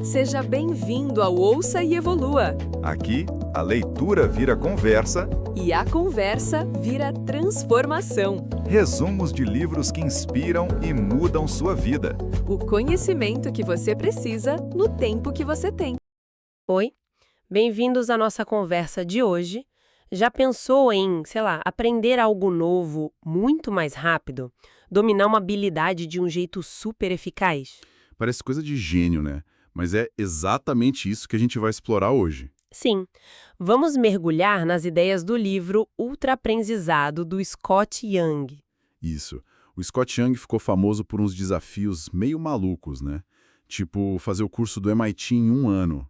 Seja bem-vindo ao Ouça e Evolua. Aqui, a leitura vira conversa, E a conversa vira transformação. resumos de livros que inspiram e mudam sua vida. O conhecimento que você precisa no tempo que você tem. Oi, bem-vindos à nossa conversa de hoje. Já pensou em, aprender algo novo muito mais rápido? Dominar uma habilidade de um jeito super eficaz? Parece coisa de gênio, né? Mas é exatamente isso que a gente vai explorar hoje. Sim, vamos mergulhar nas ideias do livro Ultraaprendizado, do Scott Young. Isso. O Scott Young ficou famoso por uns desafios meio malucos, né? Tipo, fazer o curso do MIT em 1 ano.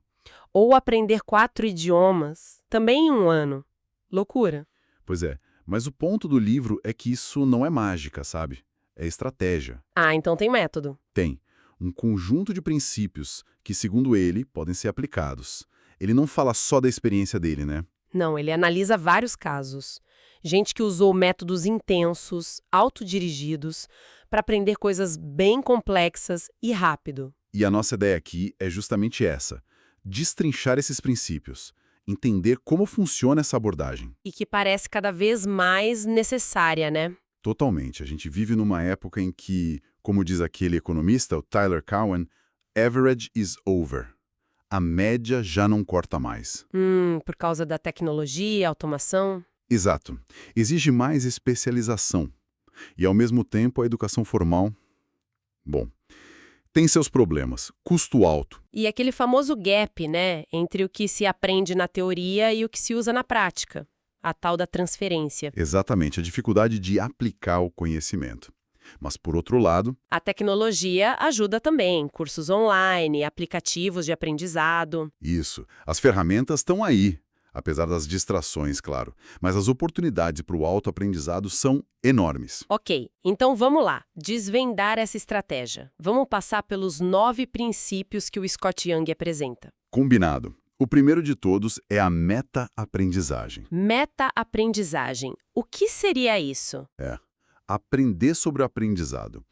Ou aprender 4 idiomas, também em 1 ano. Loucura. Pois é, mas o ponto do livro é que isso não é mágica, sabe? É estratégia. Ah, então tem método. Tem um conjunto de princípios que, segundo ele, podem ser aplicados. Ele não fala só da experiência dele, né? Não, ele analisa vários casos. Gente que usou métodos intensos, autodirigidos, para aprender coisas bem complexas e rápido. E a nossa ideia aqui é justamente essa: destrinchar esses princípios, entender como funciona essa abordagem. E que parece cada vez mais necessária, né? Totalmente. A gente vive numa época em que, como diz aquele economista, o Tyler Cowen, average is over. A média já não corta mais. Por causa da tecnologia, automação. Exato. Exige mais especialização. E, ao mesmo tempo, a educação formal, bom, tem seus problemas. Custo alto. E aquele famoso gap, né? Entre o que se aprende na teoria e o que se usa na prática. A tal da transferência. Exatamente, a dificuldade de aplicar o conhecimento. Mas, por outro lado, A tecnologia ajuda também. Cursos online, aplicativos de aprendizado. isso, as ferramentas estão aí, apesar das distrações, claro. Mas as oportunidades para o autoaprendizado são enormes. Ok, então vamos lá. Desvendar essa estratégia. Vamos passar pelos 9 princípios que o Scott Young apresenta. Combinado. O primeiro de todos é a meta-aprendizagem. Meta-aprendizagem. O que seria isso? Aprender sobre o aprendizado.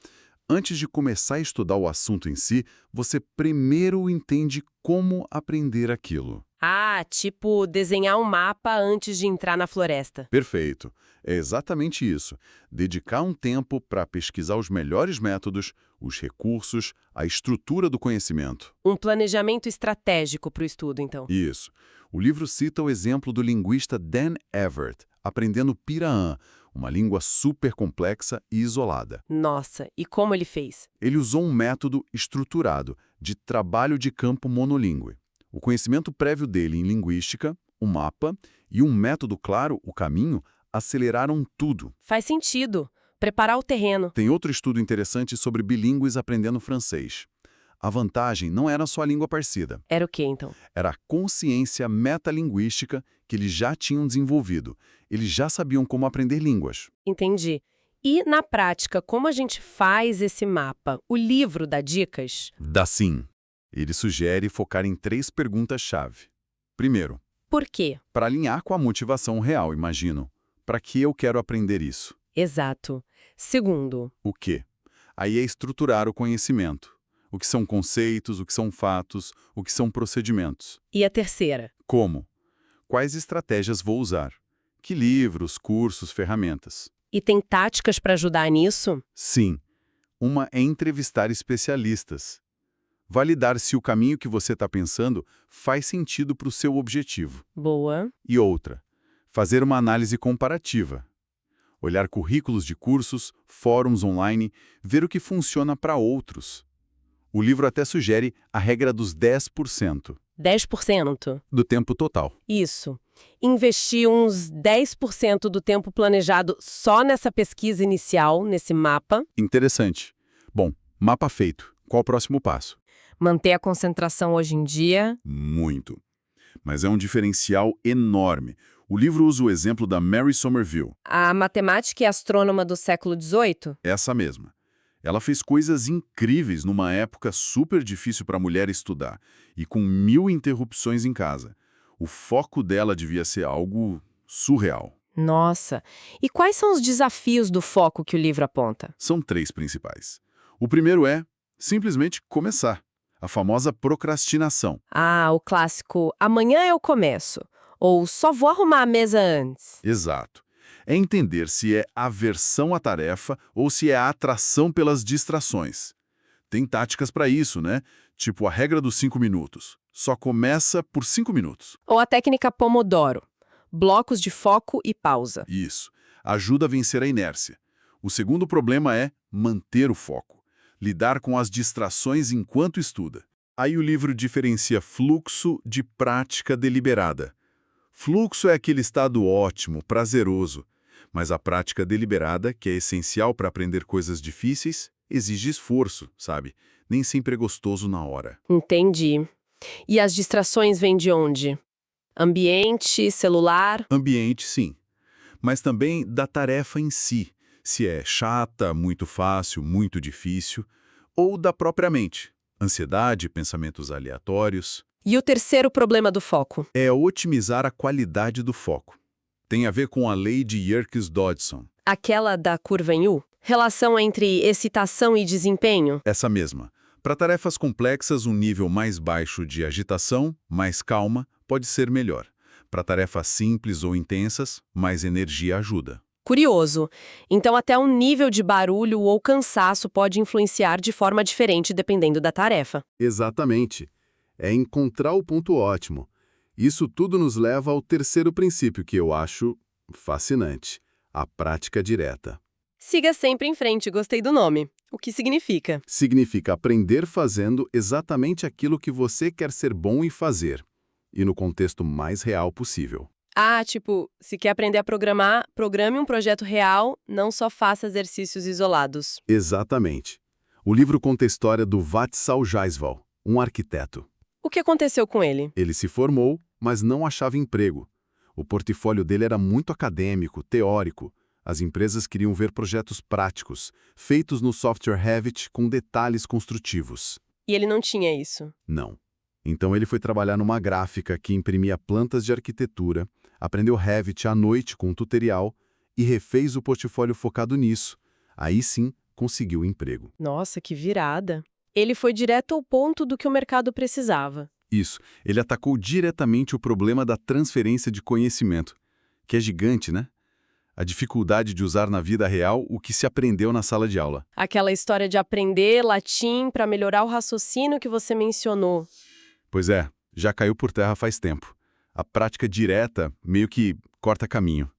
Antes de começar a estudar o assunto em si, você primeiro entende como aprender aquilo. Ah, tipo desenhar um mapa antes de entrar na floresta. Perfeito. É exatamente isso. Dedicar um tempo para pesquisar os melhores métodos, os recursos, a estrutura do conhecimento. Um planejamento estratégico para o estudo, então. Isso. O livro cita o exemplo do linguista Dan Everett, aprendendo Piraã, uma língua super complexa e isolada. Nossa, e como ele fez? Ele usou um método estruturado de trabalho de campo monolíngue. O conhecimento prévio dele em linguística, o mapa e um método claro, o caminho, aceleraram tudo. Faz sentido. Preparar o terreno. Tem outro estudo interessante sobre bilíngues aprendendo francês. A vantagem não era só a língua parecida, Era o quê, então? era a consciência metalinguística que eles já tinham desenvolvido. Eles já sabiam como aprender línguas. Entendi. E, na prática, como a gente faz esse mapa? O livro dá dicas? Dá sim. Ele sugere focar em 3 perguntas-chave. Primeiro, Por quê? para alinhar com a motivação real, imagino. Para que eu quero aprender isso? Exato. Segundo, O quê? Aí é estruturar o conhecimento. O que são conceitos, o que são fatos, o que são procedimentos. e a terceira? Como? Quais estratégias vou usar? Que livros, cursos, ferramentas? E tem táticas para ajudar nisso? Sim. Uma é entrevistar especialistas. Validar se o caminho que você está pensando faz sentido para o seu objetivo. Boa. E outra, fazer uma análise comparativa. Olhar currículos de cursos, fóruns online, ver o que funciona para outros. O livro até sugere a regra dos 10% 10%. do tempo total. Isso. Investir uns 10% do tempo planejado só nessa pesquisa inicial, nesse mapa. Interessante. Bom, mapa feito. Qual o próximo passo? Manter a concentração hoje em dia. Muito. Mas é um diferencial enorme. O livro usa o exemplo da Mary Somerville, A matemática e astrônoma do século XVIII? essa mesma. Ela fez coisas incríveis numa época super difícil para a mulher estudar e com 1000 interrupções em casa. O foco dela devia ser algo surreal. Nossa. E quais são os desafios do foco que o livro aponta? São 3 principais. O primeiro é simplesmente começar. a famosa procrastinação. Ah, o clássico amanhã eu começo, ou só vou arrumar a mesa antes. Exato. É entender se é aversão à tarefa ou se é atração pelas distrações. Tem táticas para isso, né? Tipo a regra dos 5 minutos. Só começa por 5 minutos. Ou a técnica Pomodoro, blocos de foco e pausa. Isso. Ajuda a vencer a inércia. O segundo problema é manter o foco. Lidar com as distrações enquanto estuda. Aí o livro diferencia fluxo de prática deliberada. Fluxo é aquele estado ótimo, prazeroso. Mas a prática deliberada, que é essencial para aprender coisas difíceis, exige esforço, sabe? Nem sempre é gostoso na hora. Entendi. E as distrações vêm de onde? Ambiente, celular? Ambiente, sim. Mas também da tarefa em si. Se é chata, muito fácil, muito difícil. Ou da própria mente. Ansiedade, pensamentos aleatórios. E o terceiro problema do foco? É otimizar a qualidade do foco. Tem a ver com a lei de Yerkes-Dodson. Aquela da curva em U? Relação entre excitação e desempenho? Essa mesma. Para tarefas complexas, um nível mais baixo de agitação, mais calma, pode ser melhor. Para tarefas simples ou intensas, mais energia ajuda. Curioso. Então até um nível de barulho ou cansaço pode influenciar de forma diferente dependendo da tarefa. Exatamente. É encontrar o ponto ótimo. Isso tudo nos leva ao terceiro princípio que eu acho fascinante: a prática direta. Siga sempre em frente, gostei do nome. O que significa? Significa aprender fazendo exatamente aquilo que você quer ser bom em fazer, e no contexto mais real possível. Ah, tipo, se quer aprender a programar, programe um projeto real, não só faça exercícios isolados. Exatamente. O livro conta a história do Václav Jaisval, um arquiteto. O que aconteceu com ele? Ele se formou, mas não achava emprego. O portfólio dele era muito acadêmico, teórico. As empresas queriam ver projetos práticos, feitos no software Revit com detalhes construtivos. E ele não tinha isso. Não. Então ele foi trabalhar numa gráfica que imprimia plantas de arquitetura, aprendeu Revit à noite com um tutorial e refez o portfólio focado nisso. Aí sim, conseguiu o emprego. Nossa, que virada. Ele foi direto ao ponto do que o mercado precisava. Isso. Ele atacou diretamente o problema da transferência de conhecimento, que é gigante, né? A dificuldade de usar na vida real o que se aprendeu na sala de aula. Aquela história de aprender latim para melhorar o raciocínio que você mencionou. Pois é, já caiu por terra faz tempo. A prática direta meio que corta caminho.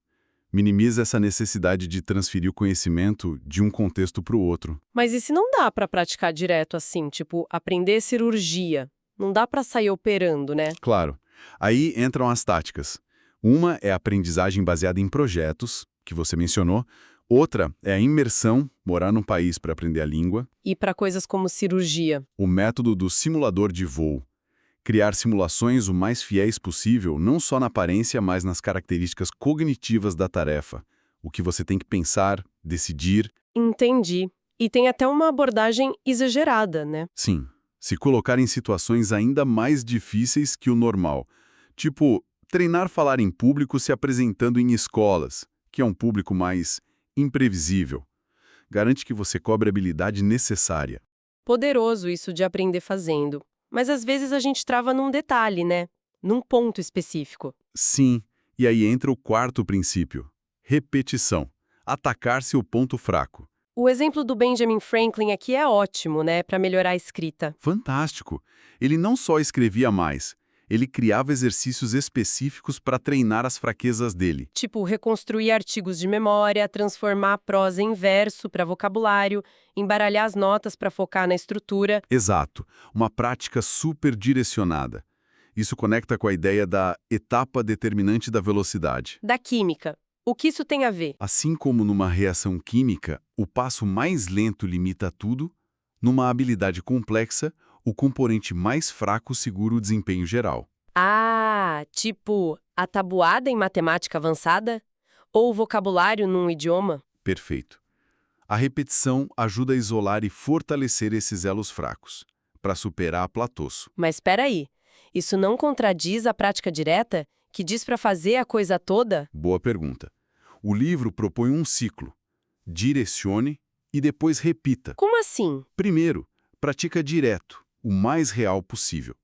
Minimiza essa necessidade de transferir o conhecimento de um contexto para o outro. Mas e se não dá para praticar direto assim, tipo, aprender cirurgia? Não dá para sair operando, né? Claro. Aí entram as táticas. Uma é a aprendizagem baseada em projetos, que você mencionou. Outra é a imersão, morar num país para aprender a língua. E para coisas como cirurgia. O método do simulador de voo. Criar simulações o mais fiéis possível, não só na aparência, mas nas características cognitivas da tarefa. O que você tem que pensar, decidir. Entendi. E tem até uma abordagem exagerada, né? Sim, se colocar em situações ainda mais difíceis que o normal. Tipo, treinar falar em público se apresentando em escolas, que é um público mais imprevisível. Garante que você cobre a habilidade necessária. Poderoso isso de aprender fazendo. Mas às vezes a gente trava num detalhe, né? Num ponto específico. Sim, e aí entra o quarto princípio. Repetição. Atacar-se o ponto fraco. O exemplo do Benjamin Franklin aqui é ótimo, né? Para melhorar a escrita. Fantástico! Ele não só escrevia mais, ele criava exercícios específicos para treinar as fraquezas dele. Tipo, reconstruir artigos de memória, transformar a prosa em verso para vocabulário, embaralhar as notas para focar na estrutura. Exato, uma prática super direcionada. Isso conecta com a ideia da etapa determinante da velocidade. Da química. O que isso tem a ver? Assim como numa reação química, o passo mais lento limita tudo, numa habilidade complexa, o componente mais fraco segura o desempenho geral. Ah, tipo, a tabuada em matemática avançada? Ou o vocabulário num idioma? Perfeito. A repetição ajuda a isolar e fortalecer esses elos fracos, para superar platôs. Mas espera aí, isso não contradiz a prática direta, que diz para fazer a coisa toda? Boa pergunta. O livro propõe um ciclo. Direcione e depois repita. Como assim? Primeiro, pratica direto. o mais real possível.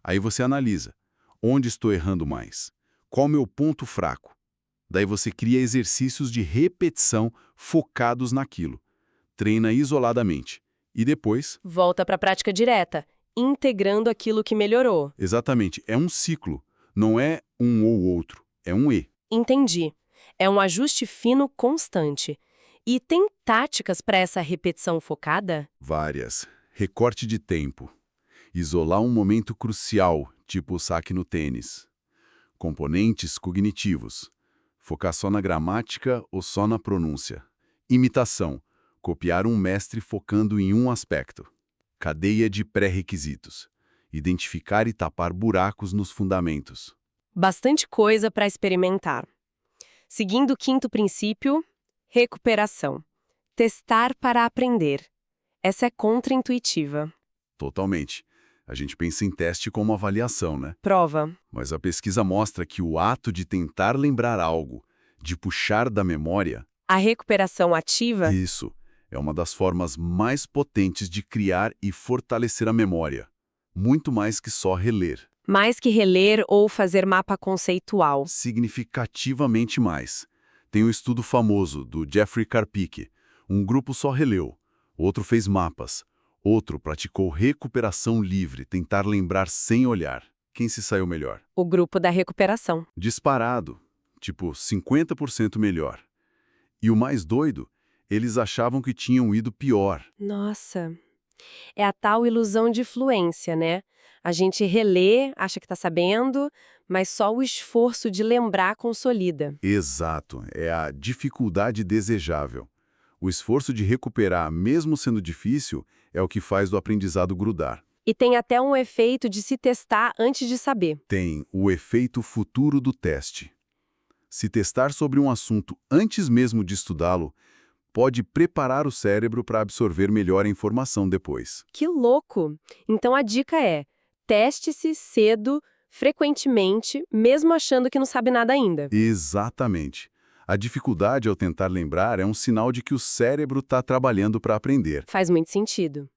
Aí você analisa. Onde estou errando mais? Qual o meu ponto fraco? Daí você cria exercícios de repetição focados naquilo. Treina isoladamente. E depois, Volta para a prática direta, integrando aquilo que melhorou. exatamente, é um ciclo. Não é um ou outro, é um E. Entendi. É um ajuste fino constante. E tem táticas para essa repetição focada? Várias. Recorte de tempo. Isolar um momento crucial, tipo o saque no tênis. Componentes cognitivos. Focar só na gramática ou só na pronúncia. Imitação. Copiar um mestre focando em um aspecto. Cadeia de pré-requisitos. Identificar e tapar buracos nos fundamentos. Bastante coisa para experimentar. Seguindo o quinto princípio, recuperação. Testar para aprender. Essa é contraintuitiva. Totalmente. A gente pensa em teste como avaliação, né? Prova. Mas a pesquisa mostra que o ato de tentar lembrar algo, de puxar da memória, A recuperação ativa isso é uma das formas mais potentes de criar e fortalecer a memória. Muito mais que só reler. mais que reler ou fazer mapa conceitual. Significativamente mais. Tem um estudo famoso do Jeffrey Karpik. Um grupo só releu, outro fez mapas, outro praticou recuperação livre, tentar lembrar sem olhar. Quem se saiu melhor? O grupo da recuperação. Disparado, tipo 50% melhor. E o mais doido, eles achavam que tinham ido pior. Nossa, é a tal ilusão de fluência, né? A gente relê, acha que tá sabendo, mas só o esforço de lembrar consolida. Exato, é a dificuldade desejável. O esforço de recuperar, mesmo sendo difícil, é o que faz do aprendizado grudar. E tem até um efeito de se testar antes de saber. Tem o efeito futuro do teste. Se testar sobre um assunto antes mesmo de estudá-lo, pode preparar o cérebro para absorver melhor a informação depois. Que louco! Então a dica é: teste-se cedo, frequentemente, mesmo achando que não sabe nada ainda. Exatamente. A dificuldade ao tentar lembrar é um sinal de que o cérebro está trabalhando para aprender. Faz muito sentido.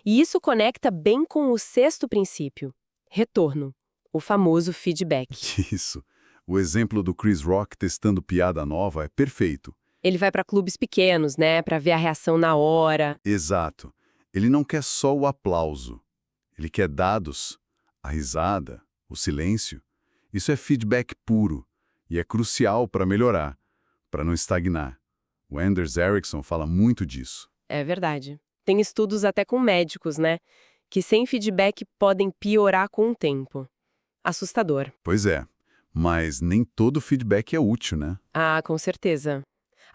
E isso conecta bem com o sexto princípio: retorno, o famoso feedback. Isso. O exemplo do Chris Rock testando piada nova é perfeito. Ele vai para clubes pequenos, né, para ver a reação na hora. Exato. Ele não quer só o aplauso. Ele quer dados, a risada, o silêncio. Isso é feedback puro e é crucial para melhorar, para não estagnar. O Anders Ericsson fala muito disso. É verdade. Tem estudos até com médicos, né, que sem feedback podem piorar com o tempo. Assustador. Pois é, mas nem todo feedback é útil, né? Ah, com certeza.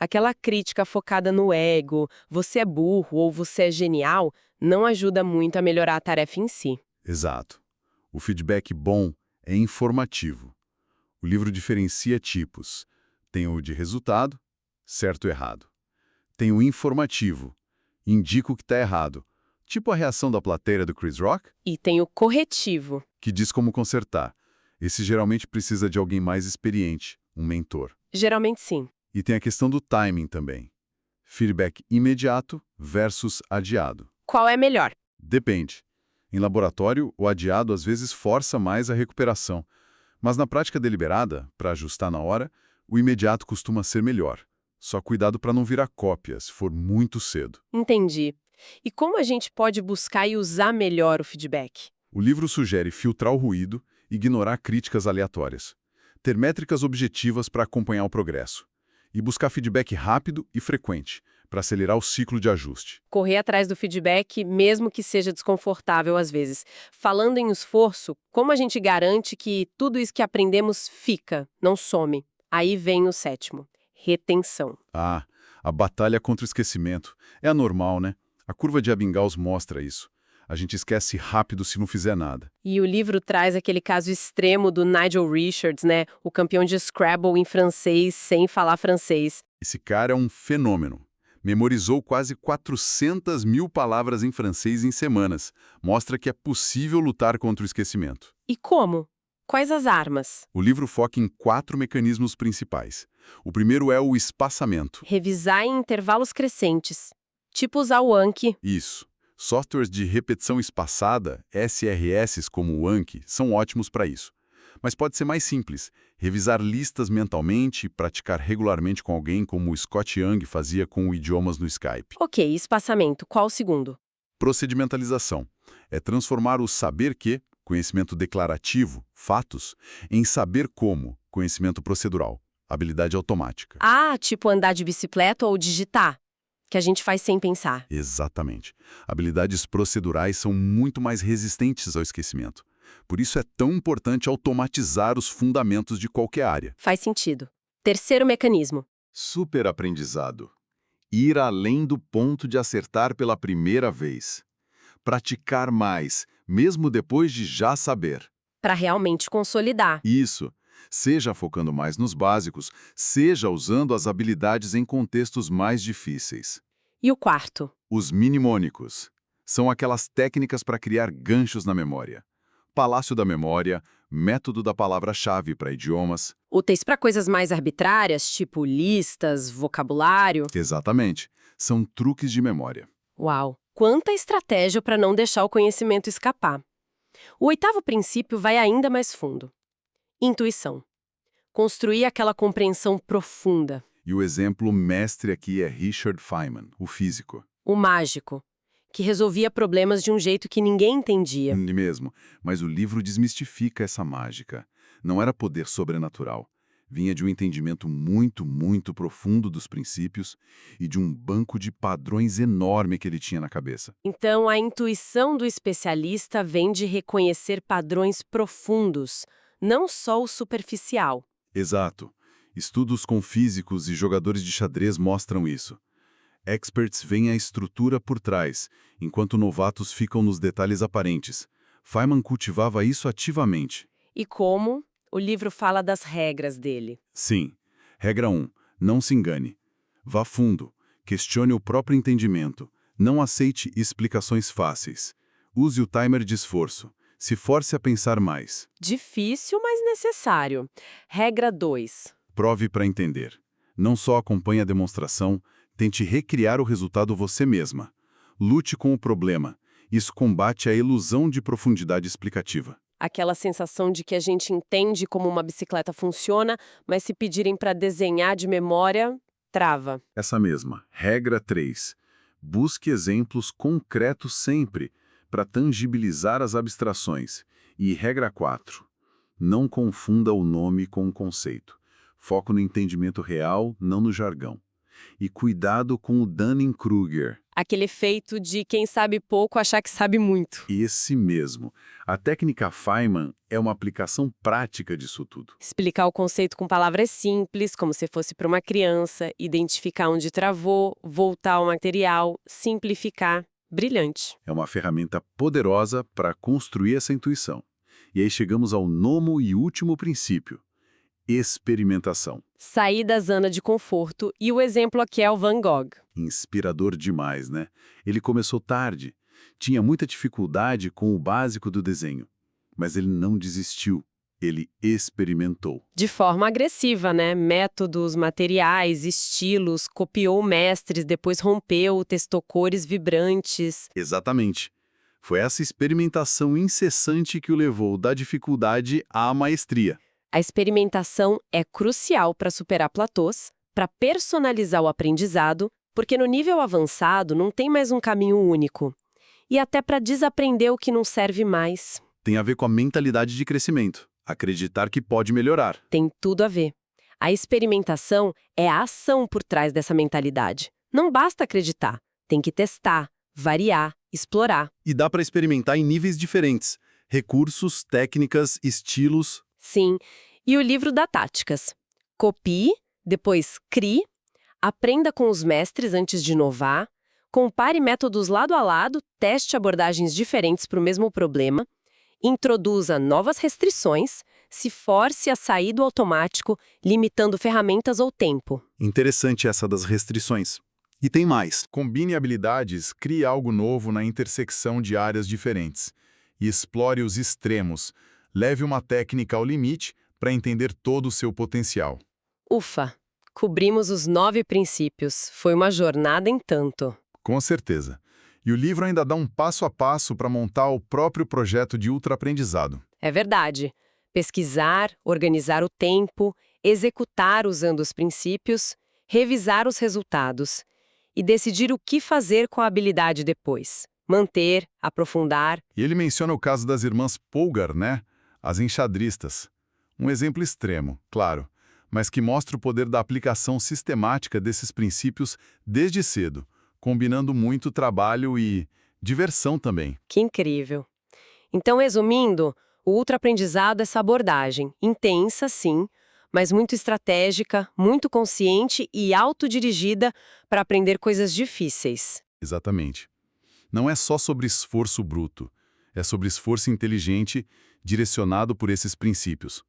Aquela crítica focada no ego, você é burro ou você é genial, não ajuda muito a melhorar a tarefa em si. Exato. O feedback bom é informativo. O livro diferencia tipos. Tem o de resultado, certo ou errado. Tem o informativo, indica o que está errado, tipo a reação da plateia do Chris Rock, E tem o corretivo. que diz como consertar. Esse geralmente precisa de alguém mais experiente, um mentor. Geralmente sim. E tem a questão do timing também. Feedback imediato versus adiado. Qual é melhor? Depende. Em laboratório, o adiado às vezes força mais a recuperação. Mas na prática deliberada, para ajustar na hora, o imediato costuma ser melhor. Só cuidado para não virar cópia, se for muito cedo. Entendi. E como a gente pode buscar e usar melhor o feedback? O livro sugere filtrar o ruído, ignorar críticas aleatórias, ter métricas objetivas para acompanhar o progresso e buscar feedback rápido e frequente para acelerar o ciclo de ajuste. Correr atrás do feedback, mesmo que seja desconfortável às vezes. Falando em esforço, como a gente garante que tudo isso que aprendemos fica, não some? Aí vem o sétimo: retenção. Ah, a batalha contra o esquecimento. É anormal, né? A curva de Ebbinghaus mostra isso. A gente esquece rápido se não fizer nada. E o livro traz aquele caso extremo do Nigel Richards, né? O campeão de Scrabble em francês sem falar francês. Esse cara é um fenômeno. Memorizou quase 400 mil palavras em francês em semanas. Mostra que é possível lutar contra o esquecimento. E como? Quais as armas? O livro foca em 4 mecanismos principais. O primeiro é o espaçamento. Revisar em intervalos crescentes. Tipo usar o Anki. Isso. Softwares de repetição espaçada, SRS como o Anki, são ótimos para isso. Mas pode ser mais simples, revisar listas mentalmente e praticar regularmente com alguém como o Scott Young fazia com o Idiomas no Skype. Ok, espaçamento. Qual o segundo? Procedimentalização é transformar o saber que, conhecimento declarativo, fatos, em saber como, conhecimento procedural, habilidade automática. Ah, tipo andar de bicicleta ou digitar, que a gente faz sem pensar. Exatamente. Habilidades procedurais são muito mais resistentes ao esquecimento. Por isso é tão importante automatizar os fundamentos de qualquer área. Faz sentido. Terceiro mecanismo. Superaprendizado. Ir além do ponto de acertar pela primeira vez. Praticar mais, mesmo depois de já saber. Para realmente consolidar. Isso. Seja focando mais nos básicos, seja usando as habilidades em contextos mais difíceis. E o quarto? Os mnemônicos. São aquelas técnicas para criar ganchos na memória. Palácio da memória, método da palavra-chave para idiomas. Úteis para coisas mais arbitrárias, tipo listas, vocabulário. Exatamente. São truques de memória. Uau! Quanta estratégia para não deixar o conhecimento escapar. O oitavo princípio vai ainda mais fundo. Intuição. Construir aquela compreensão profunda. E o exemplo mestre aqui é Richard Feynman, o físico. O mágico, que resolvia problemas de um jeito que ninguém entendia. Mesmo, mas o livro desmistifica essa mágica. Não era poder sobrenatural. Vinha de um entendimento muito, muito profundo dos princípios e de um banco de padrões enorme que ele tinha na cabeça. Então, a intuição do especialista vem de reconhecer padrões profundos, não só o superficial. Exato. Estudos com físicos e jogadores de xadrez mostram isso. Experts veem a estrutura por trás, enquanto novatos ficam nos detalhes aparentes. Feynman cultivava isso ativamente. E como? O livro fala das regras dele. Sim. Regra 1. Não se engane. Vá fundo. Questione o próprio entendimento. Não aceite explicações fáceis. Use o timer de esforço. Se force a pensar mais. Difícil, mas necessário. Regra 2. Prove para entender. Não só acompanhe a demonstração, tente recriar o resultado você mesma. Lute com o problema. Isso combate a ilusão de profundidade explicativa. Aquela sensação de que a gente entende como uma bicicleta funciona, mas se pedirem para desenhar de memória, trava. Essa mesma. Regra 3. Busque exemplos concretos sempre, para tangibilizar as abstrações. E regra 4. Não confunda o nome com o conceito. Foco no entendimento real, não no jargão. E cuidado com o Dunning-Kruger. Aquele efeito de quem sabe pouco achar que sabe muito. Esse mesmo. A técnica Feynman é uma aplicação prática disso tudo. Explicar o conceito com palavras simples, como se fosse para uma criança, identificar onde travou, voltar ao material, simplificar. Brilhante. É uma ferramenta poderosa para construir essa intuição. E aí chegamos ao nono e último princípio. Experimentação. Sair da zona de conforto e o exemplo aqui é o Van Gogh. Inspirador demais, né? Ele começou tarde, tinha muita dificuldade com o básico do desenho, mas ele não desistiu, ele experimentou. De forma agressiva, né? Métodos, materiais, estilos, copiou mestres, depois rompeu, testou cores vibrantes. Exatamente. Foi essa experimentação incessante que o levou da dificuldade à maestria. A experimentação é crucial para superar platôs, para personalizar o aprendizado, porque no nível avançado não tem mais um caminho único. E até para desaprender o que não serve mais. Tem a ver com a mentalidade de crescimento. Acreditar que pode melhorar. Tem tudo a ver. A experimentação é a ação por trás dessa mentalidade. Não basta acreditar, tem que testar, variar, explorar. E dá para experimentar em níveis diferentes. Recursos, técnicas, estilos. Sim, e o livro dá táticas. Copie, depois crie, aprenda com os mestres antes de inovar, compare métodos lado a lado, teste abordagens diferentes para o mesmo problema, introduza novas restrições, se force a sair do automático, limitando ferramentas ou tempo. Interessante essa das restrições. E tem mais. Combine habilidades, crie algo novo na intersecção de áreas diferentes. E explore os extremos. Leve uma técnica ao limite para entender todo o seu potencial. Ufa! Cobrimos os 9 princípios. Foi uma jornada em tanto. Com certeza. E o livro ainda dá um passo a passo para montar o próprio projeto de ultraaprendizado. É verdade. Pesquisar, organizar o tempo, executar usando os princípios, revisar os resultados e decidir o que fazer com a habilidade depois. Manter, aprofundar. E ele menciona o caso das irmãs Polgar, né? As enxadristas. Um exemplo extremo, claro, mas que mostra o poder da aplicação sistemática desses princípios desde cedo, combinando muito trabalho e diversão também. Que incrível. Então, resumindo, o ultraaprendizado é essa abordagem, intensa, sim, mas muito estratégica, muito consciente e autodirigida para aprender coisas difíceis. Exatamente. Não é só sobre esforço bruto, é sobre esforço inteligente direcionado por esses princípios.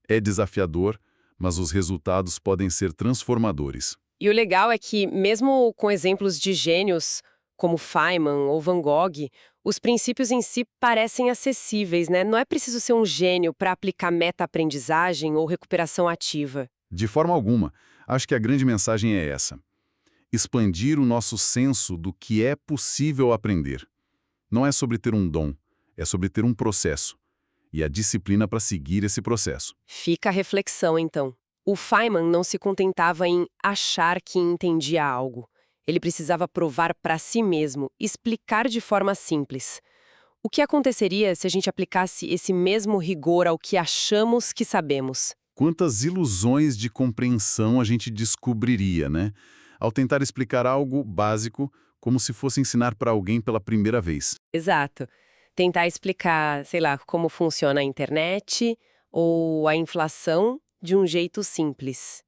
É desafiador, mas os resultados podem ser transformadores. E o legal é que, mesmo com exemplos de gênios como Feynman ou Van Gogh, os princípios em si parecem acessíveis, né? Não é preciso ser um gênio para aplicar meta-aprendizagem ou recuperação ativa. De forma alguma, acho que a grande mensagem é essa: expandir o nosso senso do que é possível aprender. Não é sobre ter um dom, é sobre ter um processo e a disciplina para seguir esse processo. Fica a reflexão, então. O Feynman não se contentava em achar que entendia algo. Ele precisava provar para si mesmo, explicar de forma simples. O que aconteceria se a gente aplicasse esse mesmo rigor ao que achamos que sabemos? Quantas ilusões de compreensão a gente descobriria, né? Ao tentar explicar algo básico como se fosse ensinar para alguém pela primeira vez. Exato. Tentar explicar, sei lá, como funciona a internet ou a inflação de um jeito simples.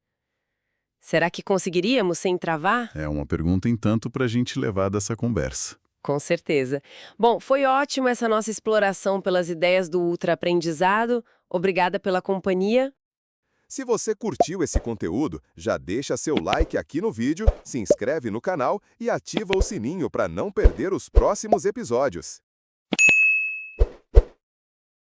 Será que conseguiríamos sem travar? É uma pergunta em tanto para a gente levar dessa conversa. Com certeza. Bom, foi ótimo essa nossa exploração pelas ideias do ultraaprendizado. Obrigada pela companhia. Se você curtiu esse conteúdo, já deixa seu like aqui no vídeo, se inscreve no canal e ativa o sininho para não perder os próximos episódios.